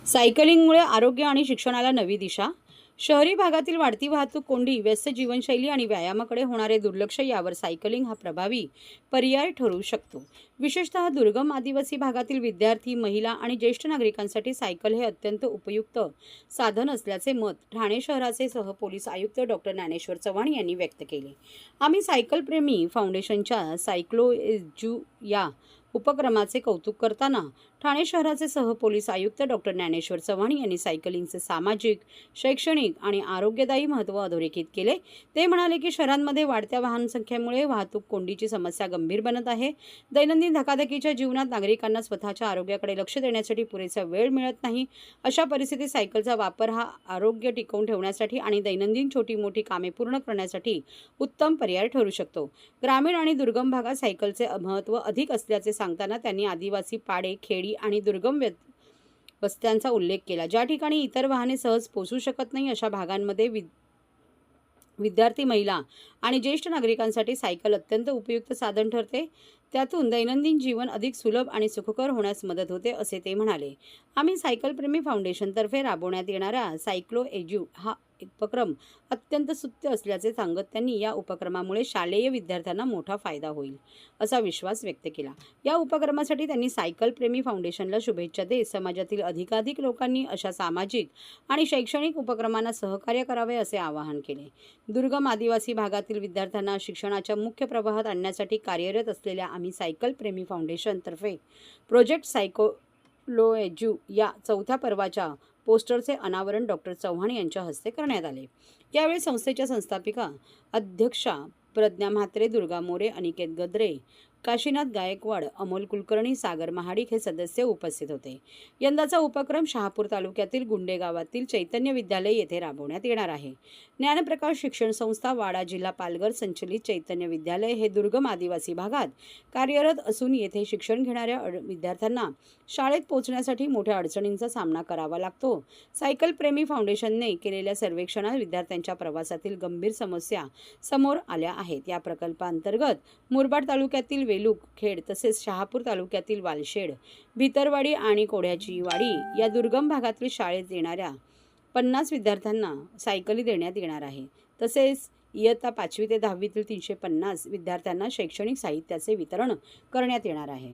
सायकलिंगमुळे आरोग्य आणि शिक्षणाला नवी दिशा. शहरी भागातील वाढती वाहतूक कोंडी, व्यस्त जीवनशैली आणि व्यायामाकडे होणारे दुर्लक्ष यावर सायकलिंग हा प्रभावी पर्याय ठरू शकतो. विशेषतः दुर्गम आदिवासी भागातील विद्यार्थी, महिला आणि ज्येष्ठ नागरिकांसाठी सायकल हे अत्यंत उपयुक्त साधन असल्याचे मत ठाणे शहराचे सहपोलीस आयुक्त डॉक्टर ज्ञानेश्वर चव्हाण यांनी व्यक्त केले. आम्ही सायकल प्रेमी फाउंडेशनच्या सायक्लो एज्यू या उपक्रमाचे कौतुक करताना ठाणे शहराचे सहपोलीस आयुक्त डॉक्टर ज्ञानेश्वर चव्हाण यांनी सायकलिंगचे सामाजिक, शैक्षणिक आणि आरोग्यदायी महत्त्व अधोरेखित केले. ते म्हणाले की शहरांमध्ये वाढत्या वाहन संख्येमुळे वाहतूक कोंडीची समस्या गंभीर बनत आहे. दैनंदिन धकाधकीच्या जीवनात नागरिकांना स्वतःच्या आरोग्याकडे लक्ष देण्यासाठी पुरेसा वेळ मिळत नाही. अशा परिस्थितीत सायकलचा वापर हा आरोग्य टिकवून ठेवण्यासाठी आणि दैनंदिन छोटी मोठी कामे पूर्ण करण्यासाठी उत्तम पर्याय ठरू शकतो. ग्रामीण आणि दुर्गम भागात सायकलचे महत्त्व अधिक असल्याचे सांगताना त्यांनी आदिवासी पाडे, खेडी आणि दुर्गम वस्त्यांचा उल्लेख केला. ज्या ठिकाणी इतर वाहने सहज पोहोचू शकत नाही अशा भागांमध्ये विद्यार्थी, महिला आणि ज्येष्ठ नागरिकांसाठी सायकल अत्यंत उपयुक्त साधन ठरते. त्यातून दैनंदिन जीवन अधिक सुलभ आणि सुखकर होण्यास मदत होते, असे ते म्हणाले. आम्ही सायकल प्रेमी फाउंडेशनतर्फे राबवण्यात येणारा सायक्लो एज्यू हा उपक्रम अत्यंत स्तुत्य असल्याचे सांगत त्यांनी या उपक्रमामुळे शालेय विद्यार्थ्यांना मोठा फायदा होईल असा विश्वास व्यक्त केला. या उपक्रमासाठी त्यांनी सायकल प्रेमी फाउंडेशनला शुभेच्छा देत समाजातील अधिकाधिक लोकांनी अशा सामाजिक आणि शैक्षणिक उपक्रमांना सहकार्य करावे असे आवाहन केले. दुर्गम आदिवासी भागातील विद्यार्थ्यांना शिक्षणाच्या मुख्य प्रवाहात आणण्यासाठी कार्यरत असलेल्या आम्ही सायकल प्रेमी फाउंडेशनतर्फे प्रोजेक्ट सायक्लो एज्यू या चौथ्या पर्वाच्या पोस्टरचे अनावरण डॉक्टर चव्हाण यांच्या हस्ते करण्यात आले. यावेळी संस्थेच्या संस्थापिका अध्यक्षा प्रज्ञा म्हात्रे, दुर्गा मोरे, अनिकेत गद्रे, काशीनाथ गायकवाड, अमोल कुलकर्णी, सागर महाडिक हे सदस्य उपस्थित होते. यंदाचा उपक्रम शहापूर तालुक्यातील गुंडे गावातील चैतन्य विद्यालय येथे राबवण्यात येणार आहे. ज्ञानप्रकाश शिक्षण संस्था, वाडा, जिल्हा पालघर संचलित चैतन्य विद्यालय हे दुर्गम आदिवासी भागात कार्यरत असून येथे शिक्षण घेणाऱ्या विद्यार्थ्यांना शाळेत पोहोचण्यासाठी मोठ्या अडचणींचा सामना करावा लागतो. सायकल प्रेमी फाउंडेशनने केलेल्या सर्वेक्षणात विद्यार्थ्यांच्या प्रवासातील गंभीर समस्या समोर आल्या आहेत. या प्रकल्पांतर्गत मुरबाड तालुक्यातील वेलूक, खेड तसेच शहापूर तालुक्यातील वालशेड, भितरवाडी आणि कोढ्याची वाडी या दुर्गम भागातील शाळेत येणाऱ्या 50 विद्यार्थ्यांना सायकली देण्यात येणार आहे. तसेच इयत्ता 5वी ते 10वीतील 350 विद्यार्थ्यांना शैक्षणिक साहित्याचे वितरण करण्यात येणार आहे.